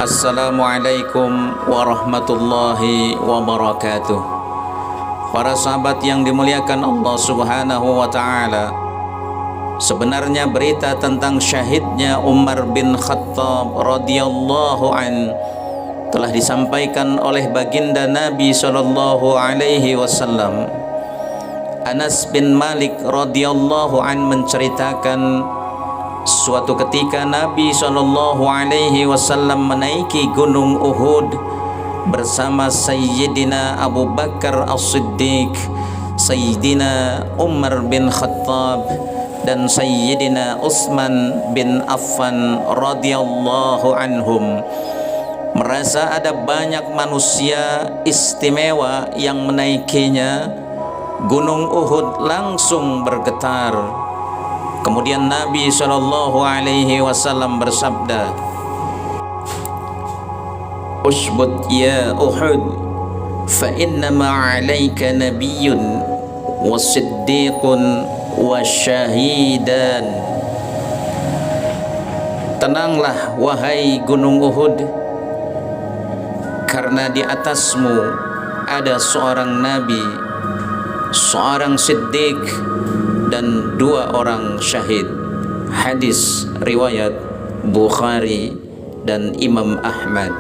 Assalamualaikum warahmatullahi wabarakatuh. Para sahabat yang dimuliakan Allah Subhanahu wa ta'ala, sebenarnya berita tentang syahidnya Umar bin Khattab radhiyallahu an telah disampaikan oleh baginda Nabi sallallahu alaihi wasallam. Anas bin Malik radhiyallahu an menceritakan, suatu ketika Nabi sallallahu alaihi wasallam menaiki gunung Uhud bersama Sayyidina Abu Bakar As-Siddiq, Sayyidina Umar bin Khattab dan Sayyidina Utsman bin Affan radhiyallahu anhum. Merasa ada banyak manusia istimewa yang menaikinya, gunung Uhud langsung bergetar. Kemudian Nabi sallallahu alaihi wasallam bersabda, "Usbut ya Uhud, fa innama 'alaika nabiyyun wa siddiqun wa syahidan." Tenanglah wahai gunung Uhud, karena di atasmu ada seorang nabi, seorang siddiq dan dua orang syahid. Hadis riwayat Bukhari dan Imam Ahmad.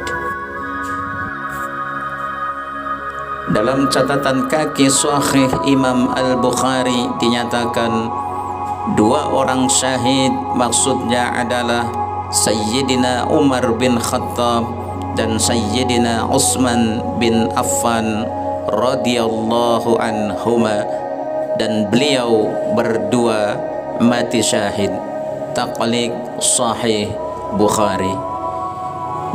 Dalam catatan kaki Sahih Imam Al-Bukhari dinyatakan dua orang syahid maksudnya adalah Sayyidina Umar bin Khattab dan Sayyidina Utsman bin Affan radhiyallahu anhuma, dan beliau berdua mati syahid. Taqliq Sahih Bukhari.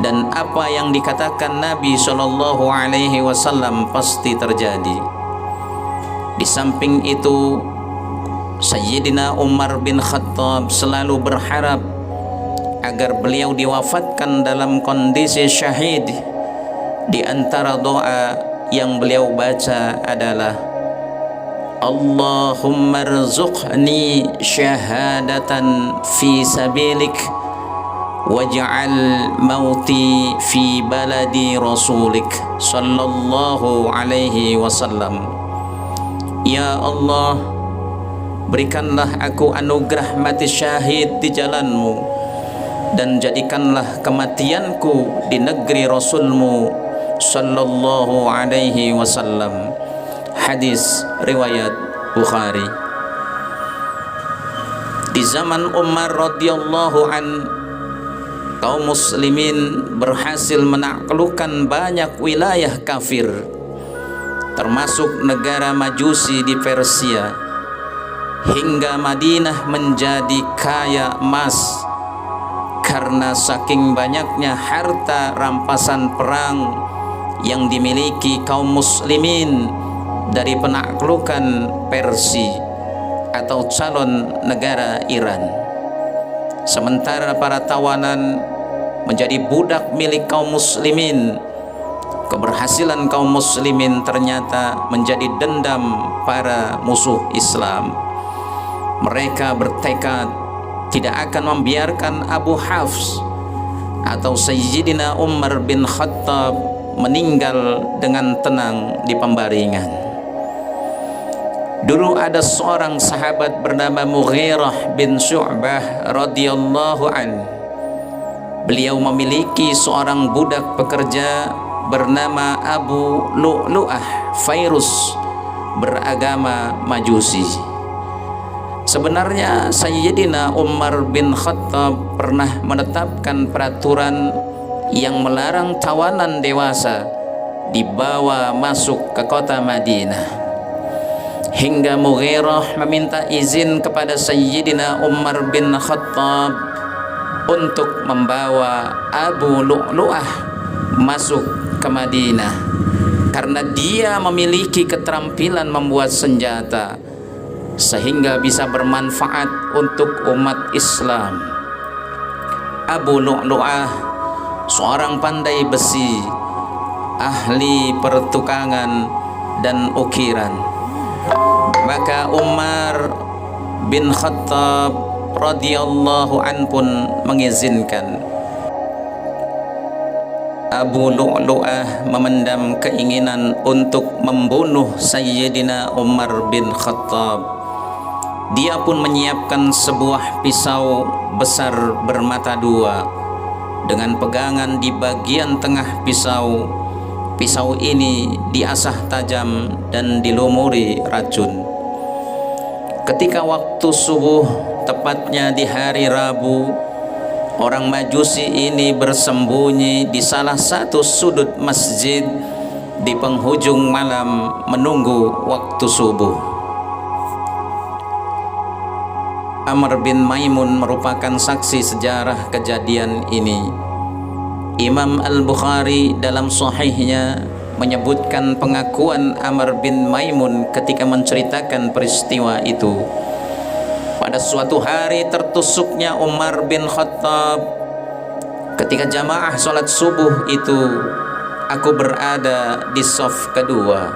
Dan apa yang dikatakan Nabi sallallahu alaihi wasallam pasti terjadi. Di samping itu, Sayyidina Umar bin Khattab selalu berharap agar beliau diwafatkan dalam kondisi syahid. Di antara doa yang beliau baca adalah, Allahumma rzuqni syahadatan fi sabilik waj'al mauti fi baladi rasulik sallallahu alaihi wasallam. Ya Allah, berikanlah aku anugerah mati syahid di jalanmu, dan jadikanlah kematianku di negeri Rasulmu sallallahu alaihi wasallam. Hadis riwayat Bukhari. Di zaman Umar radhiyallahu an, kaum muslimin berhasil menaklukkan banyak wilayah kafir, termasuk negara Majusi di Persia, hingga Madinah menjadi kaya emas karena saking banyaknya harta rampasan perang yang dimiliki kaum muslimin dari penaklukan Persia atau calon negara Iran. Sementara para tawanan menjadi budak milik kaum muslimin, keberhasilan kaum muslimin ternyata menjadi dendam para musuh Islam. Mereka bertekad tidak akan membiarkan Abu Hafs atau Sayyidina Umar bin Khattab meninggal dengan tenang di pembaringan. Dulu ada seorang sahabat bernama Mughirah bin Syu'bah radhiyallahu an. Beliau memiliki seorang budak pekerja bernama Abu Lu'lu'ah Fairus, beragama Majusi. Sebenarnya Sayyidina Umar bin Khattab pernah menetapkan peraturan yang melarang tawanan dewasa dibawa masuk ke kota Madinah, hingga Mughirah meminta izin kepada Sayyidina Umar bin Khattab untuk membawa Abu Lu'lu'ah masuk ke Madinah karena dia memiliki keterampilan membuat senjata sehingga bisa bermanfaat untuk umat Islam. Abu Lu'lu'ah seorang pandai besi, ahli pertukangan dan ukiran. Maka Umar bin Khattab radhiyallahu an pun mengizinkan Abu Lu'lu'ah memendam keinginan untuk membunuh Sayyidina Umar bin Khattab. Dia pun menyiapkan sebuah pisau besar bermata dua dengan pegangan di bagian tengah pisau. Pisau ini diasah tajam dan dilumuri racun. Ketika waktu subuh, tepatnya di hari Rabu, orang Majusi ini bersembunyi di salah satu sudut masjid di penghujung malam menunggu waktu subuh. Amr bin Maimun merupakan saksi sejarah kejadian ini. Imam Al-Bukhari dalam sahihnya menyebutkan pengakuan Amr bin Maimun ketika menceritakan peristiwa itu. Pada suatu hari tertusuknya Umar bin Khattab ketika jamaah sholat subuh itu, aku berada di shaf kedua,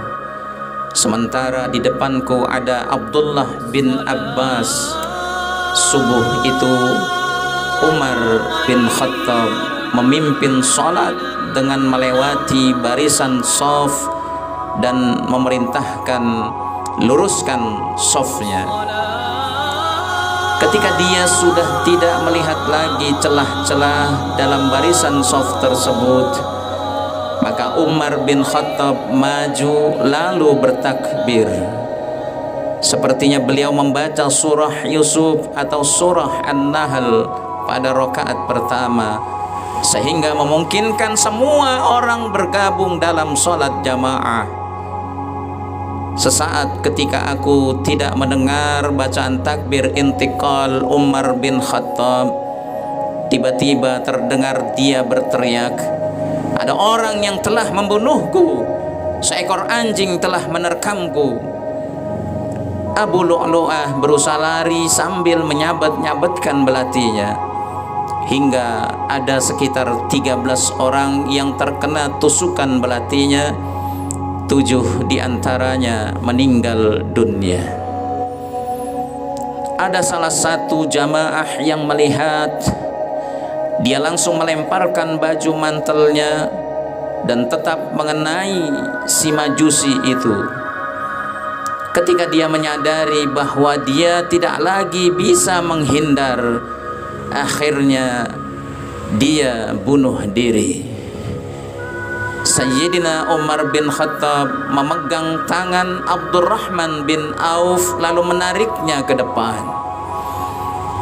sementara di depanku ada Abdullah bin Abbas. Subuh itu Umar bin Khattab memimpin sholat dengan melewati barisan shaf dan memerintahkan luruskan shafnya. Ketika dia sudah tidak melihat lagi celah-celah dalam barisan shaf tersebut, maka Umar bin Khattab maju lalu bertakbir. Sepertinya beliau membaca surah Yusuf atau surah An-Nahl pada rakaat pertama, sehingga memungkinkan semua orang bergabung dalam sholat jamaah. Sesaat ketika aku tidak mendengar bacaan takbir intikal Umar bin Khattab, tiba-tiba terdengar dia berteriak, "Ada orang yang telah membunuhku, seekor anjing telah menerkamku." Abu Lu'lu'ah berusaha lari sambil menyabet-nyabetkan belatinya, hingga ada sekitar 13 orang yang terkena tusukan belatinya. 7 diantaranya meninggal dunia. Ada salah satu jamaah yang melihat, dia langsung melemparkan baju mantelnya dan tetap mengenai si Majusi itu. Ketika dia menyadari bahwa dia tidak lagi bisa menghindar, akhirnya dia bunuh diri. Sayyidina Umar bin Khattab memegang tangan Abdurrahman bin Auf lalu menariknya ke depan.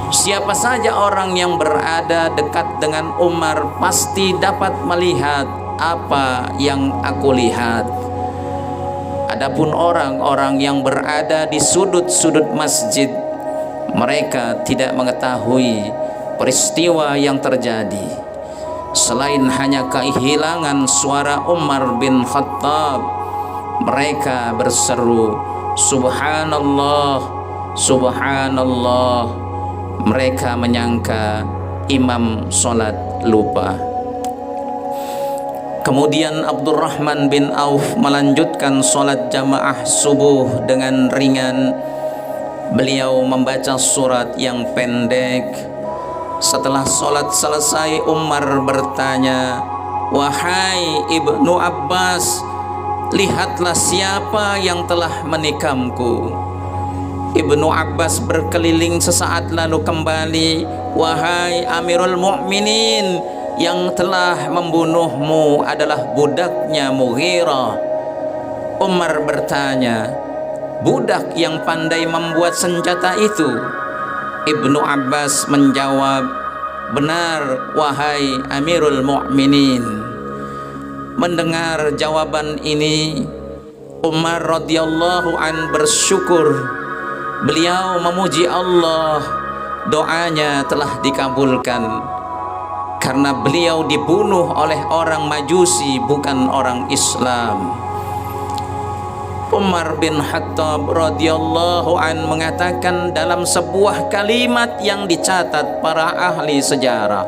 Siapa saja orang yang berada dekat dengan Umar pasti dapat melihat apa yang aku lihat. Adapun orang-orang yang berada di sudut-sudut masjid, mereka tidak mengetahui peristiwa yang terjadi, selain hanya kehilangan suara Umar bin Khattab. Mereka berseru, "Subhanallah, Subhanallah." Mereka menyangka imam sholat lupa. Kemudian Abdurrahman bin Auf melanjutkan sholat jamaah subuh dengan ringan. Beliau membaca surat yang pendek. Setelah sholat selesai, Umar bertanya, "Wahai Ibnu Abbas, lihatlah siapa yang telah menikamku." Ibnu Abbas berkeliling sesaat lalu kembali, "Wahai Amirul Mukminin, yang telah membunuhmu adalah budaknya Mughirah." Umar bertanya, "Budak yang pandai membuat senjata itu?" Ibnu Abbas menjawab, Benar wahai Amirul Mukminin. Mendengar jawaban ini, Umar radhiyallahu an bersyukur. Beliau memuji Allah, doanya telah dikabulkan karena beliau dibunuh oleh orang Majusi, bukan orang Islam. Umar bin Khattab radhiyallahu an mengatakan dalam sebuah kalimat yang dicatat para ahli sejarah,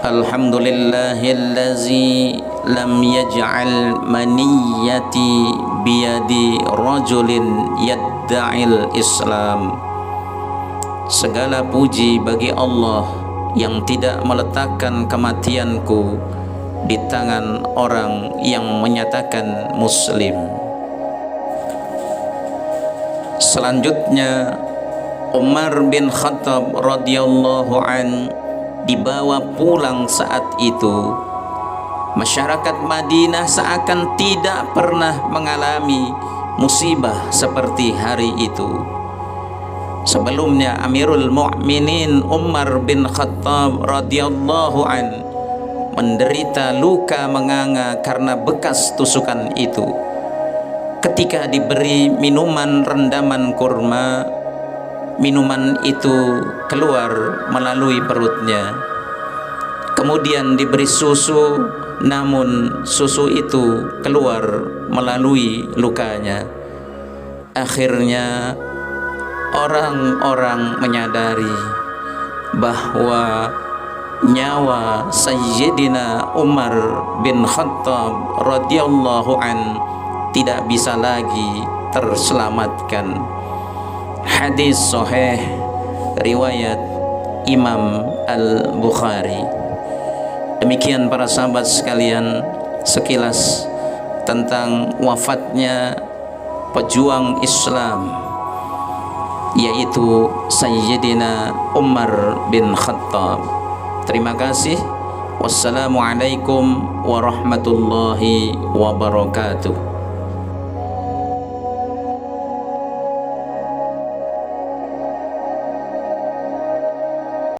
alhamdulillahillazi lam yaj'al maniyati biyadi rajulin yadda'il Islam. Segala puji bagi Allah yang tidak meletakkan kematianku di tangan orang yang menyatakan muslim. Selanjutnya Umar bin Khattab radhiyallahu an dibawa pulang saat itu. Masyarakat Madinah seakan tidak pernah mengalami musibah seperti hari itu. Sebelumnya Amirul Mukminin Umar bin Khattab radhiyallahu an menderita luka menganga karena bekas tusukan itu. Ketika diberi minuman rendaman kurma, minuman itu keluar melalui perutnya. Kemudian diberi susu, namun susu itu keluar melalui lukanya. Akhirnya orang-orang menyadari bahwa nyawa Sayyidina Umar bin Khattab radhiyallahu an tidak bisa lagi terselamatkan. Hadis sahih riwayat Imam Al-Bukhari. Demikian para sahabat sekalian, sekilas tentang wafatnya pejuang Islam, yaitu Sayyidina Umar bin Khattab. Terima kasih. Wassalamualaikum warahmatullahi wabarakatuh.